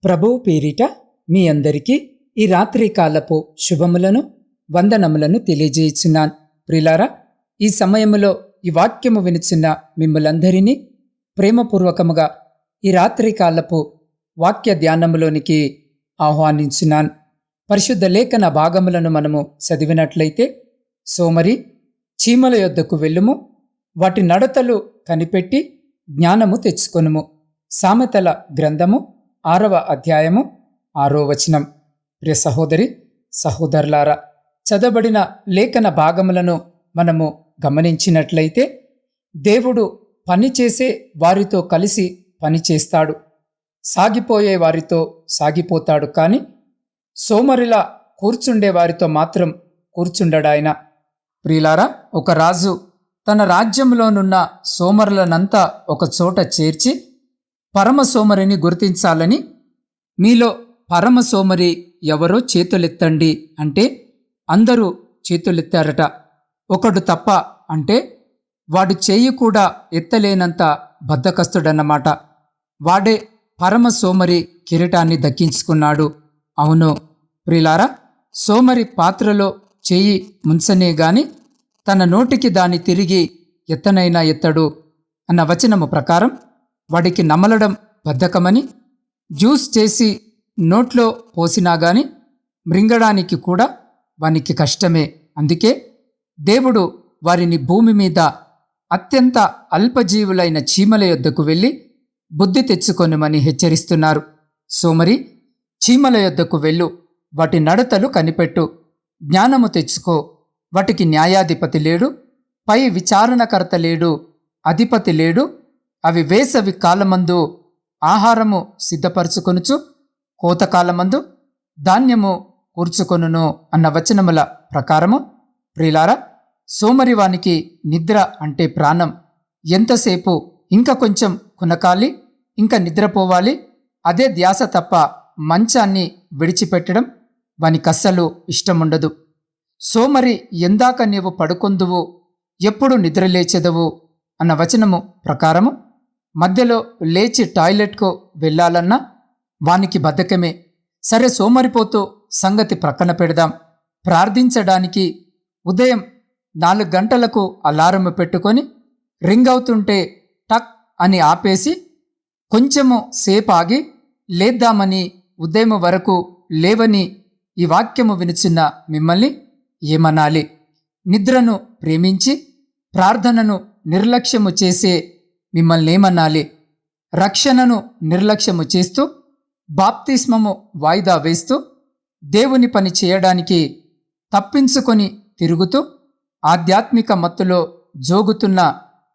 ప్రభువు పేరిట మీ అందరికీ ఈ రాత్రి కాలపు శుభములను వందనములను తెలియజేయుచున్నాను. ప్రిలారా, ఈ సమయములో ఈ వాక్యము వినుచున్న మిమ్మలందరినీ ప్రేమపూర్వకముగా ఈ రాత్రి కాలపు వాక్య ధ్యానములోనికి ఆహ్వానించున్నాను. పరిశుద్ధ లేఖన భాగములను మనము చదివినట్లయితే, సోమరి చీమల యొద్దకు వెళ్ళుము, వాటి నడతలు కనిపెట్టి జ్ఞానము తెచ్చుకొనుము. సామెతల గ్రంథము 6వ అధ్యాయము 6వ వచనం. ప్రియ సహోదరి సహోదరులారా, చదవబడిన లేఖన భాగములను మనము గమనించినట్లయితే, దేవుడు పనిచేసే వారితో కలిసి పనిచేస్తాడు, సాగిపోయే వారితో సాగిపోతాడు. కానీ సోమరిలా కూర్చుండే వారితో మాత్రం కూర్చుండడాయన. ప్రియులారా, ఒక రాజు తన రాజ్యంలోనున్న సోమరులనంతా ఒక చోట చేర్చి పరమ సోమరిని గుర్తించాలని, మీలో పరమ సోమరి ఎవరో చేతులెత్తండి అంటే అందరూ చేతులెత్తారట. ఒకడు తప్ప అంటే వాడు చేయి కూడా ఎత్తలేనంత బద్ధకస్తుడన్నమాట. వాడే పరమ సోమరి కిరీటాన్ని దక్కించుకున్నాడు. అవును ప్రియులారా, సోమరి పాత్రలో చేయి ముంచనే గాని తన నోటికి దాన్ని తిరిగి ఎత్తనైనా ఎత్తడు అన్న వచనము ప్రకారం వాడికి నమలడం బద్ధకమని, జ్యూస్ చేసి నోట్లో పోసినా గాని మృంగడానికి కూడా వానికి కష్టమే. అందుకే దేవుడు వారిని భూమి మీద అత్యంత అల్పజీవులైన చీమల యొద్దకు వెళ్ళి బుద్ధి తెచ్చుకొనుమని హెచ్చరిస్తున్నారు. సోమరి, చీమల యొద్దకు వెళ్ళు, వాటి నడతలు కనిపెట్టు, జ్ఞానము తెచ్చుకో. వాటికి న్యాయాధిపతి లేడు, పై విచారణకర్త లేడు, అధిపతి లేడు. అవి వేసవి కాలమందు ఆహారము సిద్ధపరచుకొనుచు కోతకాలమందు ధాన్యము కూర్చుకొనును అన్న వచనముల ప్రకారము, ప్రియులారా, సోమరివానికి నిద్ర అంటే ప్రాణం. ఎంతసేపు ఇంకా కొంచెం కునకాలి, ఇంకా నిద్రపోవాలి, అదే ధ్యాస తప్ప మంచాన్ని విడిచిపెట్టడం వానికస్సలు ఇష్టముండదు. సోమరి, ఎందాక నీవు పడుకొందువు, ఎప్పుడు నిద్రలేచెదవు అన్న వచనము ప్రకారము మధ్యలో లేచి టాయిలెట్కు వెళ్ళాలన్నా వానికి బద్ధకమే. సరే, సోమరిపోతూ సంగతి ప్రక్కన పెడదాం. ప్రార్థించడానికి ఉదయం 4 గంటలకు అలారము పెట్టుకొని రింగ్ అవుతుంటే టక్ అని ఆపేసి కొంచెము సేపాగి లేద్దామని ఉదయం వరకు లేవని ఈ వాక్యము వినుచున్న మిమ్మల్ని ఏమనాలి? నిద్రను ప్రేమించి ప్రార్థనను నిర్లక్ష్యము చేసే మిమ్మల్ని ఏమనాలి? రక్షణను నిర్లక్ష్యము చేస్తూ బాప్తిస్మము వాయిదా వేస్తూ దేవుని పని చేయడానికి తప్పించుకొని తిరుగుతూ ఆధ్యాత్మిక మత్తులో జోగుతున్న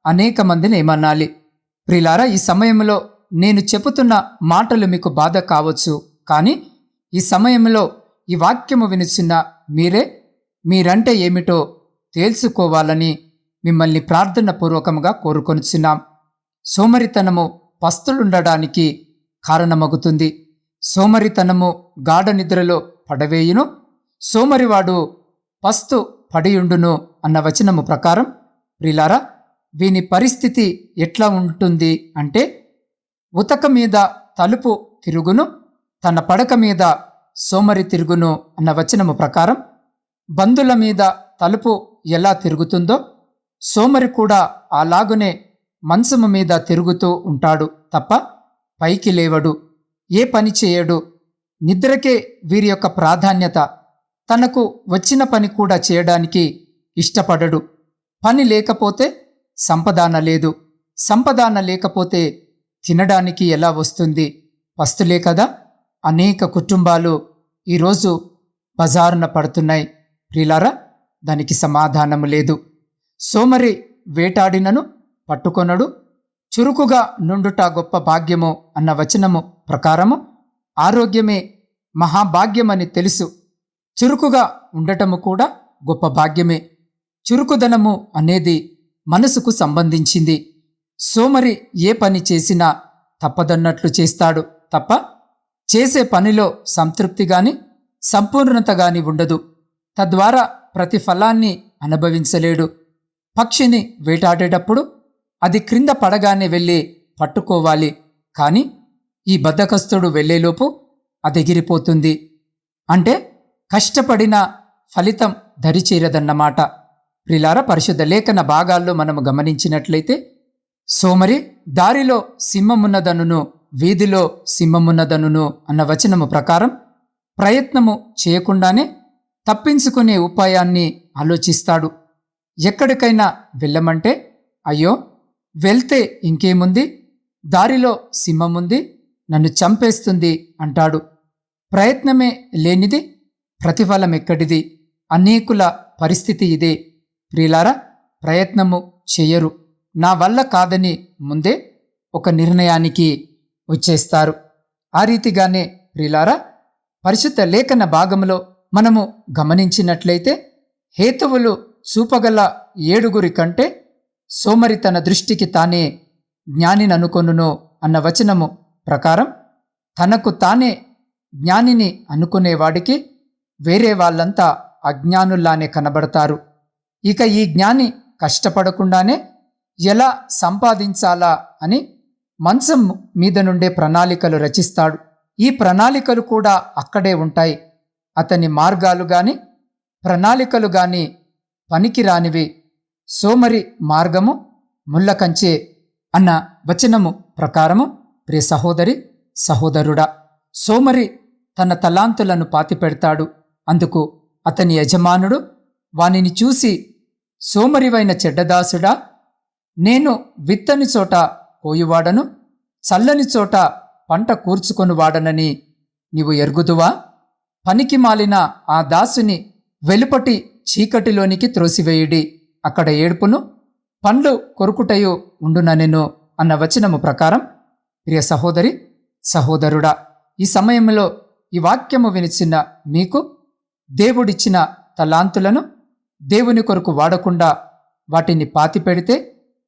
అనేక మందిని ఏమనాలి? ప్రియులారా, ఈ సమయంలో నేను చెబుతున్న మాటలు మీకు బాధ కావచ్చు. కానీ ఈ సమయంలో ఈ వాక్యము వినుచున్న మీరంటే ఏమిటో తేల్చుకోవాలని మిమ్మల్ని ప్రార్థన పూర్వకంగా కోరుకొనుచున్నాం. సోమరితనము పస్తులుండడానికి కారణమగుతుంది. సోమరితనము గాఢ నిద్రలో పడవేయును, సోమరివాడు పస్తు పడియుండును అన్న వచనము ప్రకారం, ప్రియులారా, వీని పరిస్థితి ఎట్లా ఉంటుంది అంటే, ఉతక మీద తలుపు తిరుగును, తన పడక మీద సోమరి తిరుగును అన్న వచనము ప్రకారం, బంధుల మీద తలుపు ఎలా తిరుగుతుందో సోమరి కూడా అలాగునే మంచము మీద తిరుగుతూ ఉంటాడు తప్ప పైకి లేవడు, ఏ పని చేయడు. నిద్రకే వీరి యొక్క ప్రాధాన్యత. తనకు వచ్చిన పని కూడా చేయడానికి ఇష్టపడడు. పని లేకపోతే సంపదాన లేదు, సంపదాన లేకపోతే తినడానికి ఎలా వస్తుంది? పస్తులే కదా అనేక కుటుంబాలు ఈరోజు బజారున పడుతున్నాయి. ప్రియులారా, దానికి సమాధానము లేదు. సోమరి వేటాడినను పట్టుకొనడు, చురుకుగా నుండుట గొప్ప భాగ్యము అన్న వచనము ప్రకారము ఆరోగ్యమే మహాభాగ్యమని తెలుసు. చురుకుగా ఉండటము కూడా గొప్ప భాగ్యమే. చురుకుదనము అనేది మనసుకు సంబంధించింది. సోమరి ఏ పని చేసినా తప్పదన్నట్లు చేస్తాడు తప్ప చేసే పనిలో సంతృప్తి గాని సంపూర్ణత గాని ఉండదు. తద్వారా ప్రతిఫలాన్ని అనుభవించలేడు. పక్షిని వేటాడేటప్పుడు అది క్రింద పడగానే వెళ్ళి పట్టుకోవాలి, కానీ ఈ బద్ధకస్తుడు వెళ్ళేలోపు అదెగిరిపోతుంది. అంటే కష్టపడిన ఫలితం దరిచేరదన్నమాట. ప్రిలారా, పరిశుద్ధ లేఖన భాగాల్లో మనము గమనించినట్లయితే సోమరి దారిలో సింహమున్నదనును వీధిలో సింహమున్నదనును అన్న వచనము ప్రకారం ప్రయత్నము చేయకుండానే తప్పించుకునే ఉపాయాన్ని ఆలోచిస్తాడు. ఎక్కడికైనా వెళ్ళమంటే అయ్యో వెళ్తే ఇంకేముంది, దారిలో సింహముంది, నన్ను చంపేస్తుంది అంటాడు. ప్రయత్నమే లేనిది ప్రతిఫలం ఎక్కడిది? అనేకుల పరిస్థితి ఇదే. ప్రియులారా, ప్రయత్నము చెయ్యరు, నా వల్ల కాదని ముందే ఒక నిర్ణయానికి వచ్చేస్తారు. ఆ రీతిగానే ప్రియులారా, పరిశుద్ధ లేఖన భాగంలో మనము గమనించినట్లయితే హేతువులు చూపగల 7 కంటే సోమరి తన దృష్టికి తానే జ్ఞానిననుకొనును అన్న వచనము ప్రకారం తనకు తానే జ్ఞానిని అనుకునేవాడికి వేరే వాళ్ళంతా అజ్ఞానుల్లానే కనబడతారు. ఇక ఈ జ్ఞాని కష్టపడకుండానే ఎలా సంపాదించాలా అని మంచం మీద నుండే ప్రణాళికలు రచిస్తాడు. ఈ ప్రణాళికలు కూడా అక్కడే ఉంటాయి. అతని మార్గాలు గాని ప్రణాళికలు గాని పనికిరానివి. సోమరి మార్గము ముళ్ళకంచే అన్న వచనము ప్రకారము, ప్రియ సహోదరి సహోదరుడా, సోమరి తన తలాంతులను పాతిపెడతాడు. అందుకు అతని యజమానుడు వానిని చూసి, సోమరివైన చెడ్డదాసుడా, నేను విత్తని చోట కోయువాడను, చల్లని చోట పంట కూర్చుకొనువాడనని నీవు ఎరుగుదువా? పనికి మాలిన ఆ దాసుని వెలుపటి చీకటిలోనికి త్రోసివేయుడి, అక్కడ ఏడుపును పండ్లు కొరుకుటయు ఉండుననెను అన్న వచనము ప్రకారం, ప్రియ సహోదరి సహోదరుడా, ఈ సమయంలో ఈ వాక్యము వినిచిన మీకు దేవుడిచ్చిన తలాంతులను దేవుని కొరకు వాడకుండా వాటిని పాతిపెడితే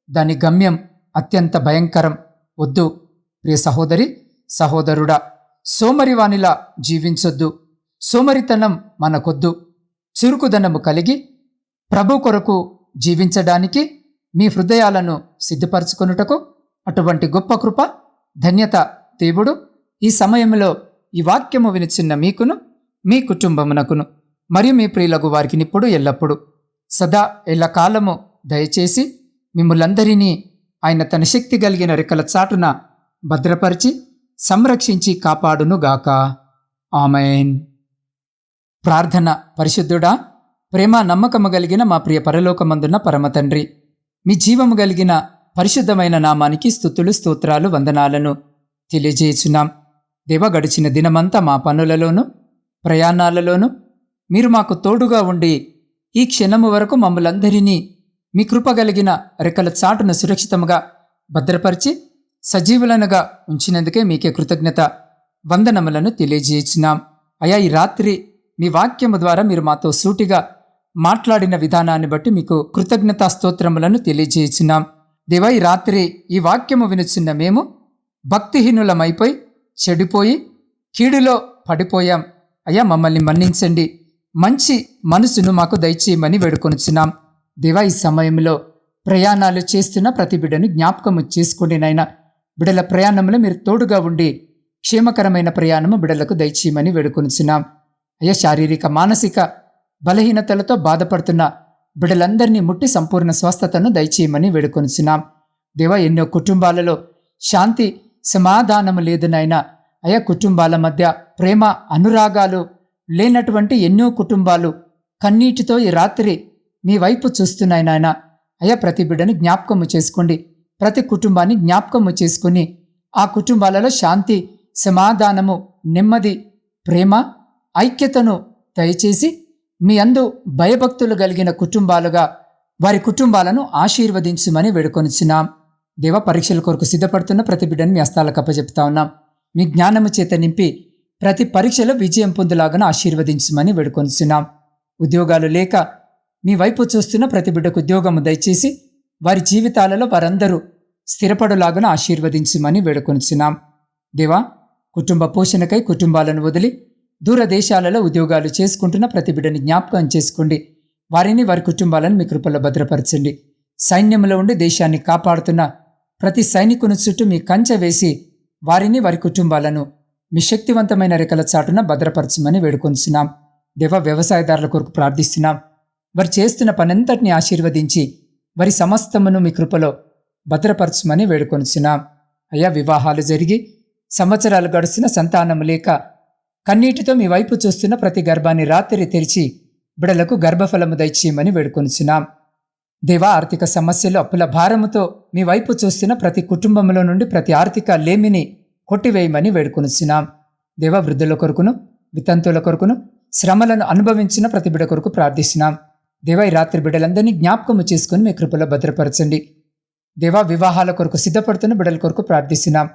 దాని గమ్యం అత్యంత భయంకరం. వద్దు ప్రియ సహోదరి సహోదరుడా, సోమరివానిలా జీవించొద్దు. సోమరితనం మనకొద్దు. చురుకుదనము కలిగి ప్రభు కొరకు జీవించడానికి మీ హృదయాలను సిద్ధపరచుకొనుటకు అటువంటి గొప్ప కృప ధన్యత దేవుడు ఈ సమయంలో ఈ వాక్యము వినిచిన్న మీకును మీ కుటుంబమునకును మరియు మీ ప్రియులకు వారికి నిప్పుడు ఎల్లప్పుడు సదా ఎల్లకాలము దయచేసి మిమ్ములందరినీ ఆయన తన శక్తి కలిగిన రెక్కల చాటున భద్రపరిచి సంరక్షించి కాపాడునుగాక. ఆమెన్. ప్రార్థన. పరిశుద్ధుడా, ప్రేమ నమ్మకము కలిగిన మా ప్రియ పరలోకమందున్న పరమతండ్రి, మీ జీవము కలిగిన పరిశుద్ధమైన నామానికి స్తుతులు స్తోత్రాలు వందనాలను తెలియజేయుచున్నాం. దేవ, గడిచిన దినమంతా మా పనులలోనూ ప్రయాణాలలోనూ మీరు మాకు తోడుగా ఉండి ఈ క్షణము వరకు మమ్మలందరినీ మీ కృపగలిగిన రెక్కల చాటున సురక్షితముగా భద్రపరిచి సజీవులనుగా ఉంచినందుకే మీకే కృతజ్ఞత వందనములను తెలియజేయుచున్నాం. అయా, ఈ రాత్రి మీ వాక్యము ద్వారా మీరు మాతో సూటిగా మాట్లాడిన విధానాన్ని బట్టి మీకు కృతజ్ఞతా స్తోత్రములను తెలియజేయుచున్నాం. దేవా, ఈ రాత్రి ఈ వాక్యము వినుచున్న మేము భక్తిహీనులమైపోయి చెడిపోయి కీడులో పడిపోయాం. అయ్యా, మమ్మల్ని మన్నించండి. మంచి మనసును మాకు దయచేయమని వేడుకొనుచున్నాం. దేవా, ఈ సమయంలో ప్రయాణాలు చేస్తున్న ప్రతి బిడ్డను జ్ఞాపకము చేసుకోండి నాయన. బిడ్డల ప్రయాణంలో మీరు తోడుగా ఉండి క్షేమకరమైన ప్రయాణము బిడ్డలకు దయచేయమని వేడుకొనుచున్నాం. అయ్యా, శారీరక మానసిక బలహీనతలతో బాధపడుతున్న బిడ్డలందరినీ ముట్టి సంపూర్ణ స్వస్థతను దయచేయమని వేడుకొనుచున్నాం. దేవా, ఎన్నో కుటుంబాలలో శాంతి సమాధానము లేదు నాయనా. అయా, కుటుంబాల మధ్య ప్రేమ అనురాగాలు లేనటువంటి ఎన్నో కుటుంబాలు కన్నీటితో ఈ రాత్రి మీ వైపు చూస్తున్నాయి నాయన. అయా, ప్రతి బిడ్డను జ్ఞాపకము చేసుకోండి. ప్రతి కుటుంబాన్ని జ్ఞాపకము చేసుకుని ఆ కుటుంబాలలో శాంతి సమాధానము నెమ్మది ప్రేమ ఐక్యతను దయచేసి మీ అందు భయభక్తులు కలిగిన కుటుంబాలుగా వారి కుటుంబాలను ఆశీర్వదించుమని వేడుకొనిచున్నాం. దేవ, పరీక్షల కొరకు సిద్ధపడుతున్న ప్రతి బిడ్డను మీ హస్తాలకు అప్పచెప్తా ఉన్నాం. మీ జ్ఞానము చేత నింపి ప్రతి పరీక్షలో విజయం పొందులాగా ఆశీర్వదించమని వేడుకొనిచున్నాం. ఉద్యోగాలు లేక మీ వైపు చూస్తున్న ప్రతి బిడ్డకు ఉద్యోగము దయచేసి వారి జీవితాలలో వారందరూ స్థిరపడులాగా ఆశీర్వదించమని వేడుకొనిచున్నాం. దేవా, కుటుంబ పోషణకై కుటుంబాలను వదిలి దూరదేశాలలో ఉద్యోగాలు చేసుకుంటున్న ప్రతి బిడ్డని జ్ఞాపకం చేసుకోండి. వారిని వారి కుటుంబాలను మీ కృపలో భద్రపరచండి. సైన్యంలో ఉండి దేశాన్ని కాపాడుతున్న ప్రతి సైనికుని చుట్టూ మీ కంచె వేసి వారిని వారి కుటుంబాలను మీ శక్తివంతమైన రెక్కల చాటున భద్రపరచమని వేడుకొనిచున్నాం. దేవ, వ్యవసాయదారుల కొరకు ప్రార్థిస్తున్నాం. వారు చేస్తున్న పనంతటిని ఆశీర్వదించి వారి సమస్తమును మీ కృపలో భద్రపరచమని వేడుకొనిచున్నాం. అయ్యా, వివాహాలు జరిగి సంవత్సరాలు గడుస్తున్న సంతానం లేక కన్నీటితో మీ వైపు చూస్తున్న ప్రతి గర్భాన్ని రాత్రి తెరిచి బిడలకు గర్భఫలము దయచేయమని వేడుకొనిచున్నాం. దేవా, ఆర్థిక సమస్యలు అప్పుల భారముతో మీ వైపు చూస్తున్న ప్రతి కుటుంబంలో నుండి ప్రతి ఆర్థిక లేమిని కొట్టివేయమని వేడుకొనిచున్నాం. దేవా, వృద్ధుల కొరకును వితంతువుల కొరకును శ్రమలను అనుభవించిన ప్రతి బిడ కొరకు ప్రార్థిస్తున్నాం. దేవా, ఈ రాత్రి బిడ్డలందరినీ జ్ఞాపకము చేసుకుని మీ కృపలో భద్రపరచండి. దేవా, వివాహాల కొరకు సిద్ధపడుతున్న బిడ్డల కొరకు ప్రార్థిస్తున్నాం.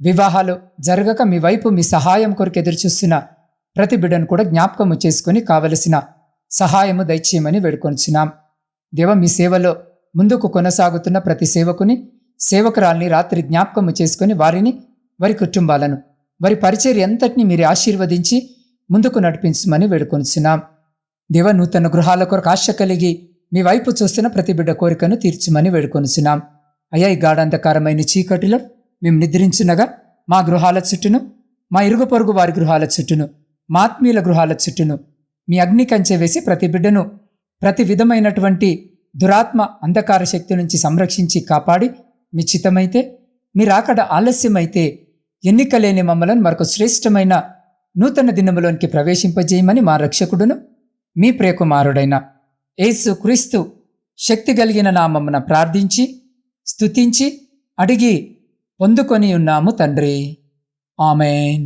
వివాహాలు జరగక మీ వైపు మీ సహాయం కొరకు ఎదురుచూస్తున్న ప్రతి బిడ్డను కూడా జ్ఞాపకము చేసుకుని కావలసిన సహాయము దయచేయమని వేడుకొనిచున్నాం. దేవ, మీ సేవలో ముందుకు కొనసాగుతున్న ప్రతి సేవకుని సేవకురాల్ని రాత్రి జ్ఞాపకము చేసుకుని వారిని వారి కుటుంబాలను వారి పరిచర్య అంతటిని మీరు ఆశీర్వదించి ముందుకు నడిపించమని వేడుకొనిచున్నాం. దేవ, నూతన గృహాల కొరకు ఆశ కలిగి మీ వైపు చూస్తున్న ప్రతి బిడ్డ కోరికను తీర్చమని వేడుకొనిచున్నాం. అయ్యా, ఈ గాఢాంధకారమైన చీకటిలో మేము నిద్రించునగా మా గృహాల చుట్టూను, మా ఇరుగు పొరుగు వారి గృహాల చుట్టూను, మా ఆత్మీయుల గృహాల చుట్టూను మీ అగ్ని కంచె వేసి ప్రతి బిడ్డను ప్రతి విధమైనటువంటి దురాత్మ అంధకార శక్తి నుంచి సంరక్షించి కాపాడి మీ చిత్తమైతే మీరు అక్కడ ఆలస్యమైతే ఎన్నికలేని మమ్మలను మరొక శ్రేష్టమైన నూతన దినములోనికి ప్రవేశింపజేయమని మా రక్షకుడును మీ ప్రియకుమారుడైన యేసు క్రీస్తు శక్తి కలిగిన నామమున ప్రార్థించి స్తుతించి అడిగి పొందుకొని ఉన్నాము తండ్రి. ఆమేన్.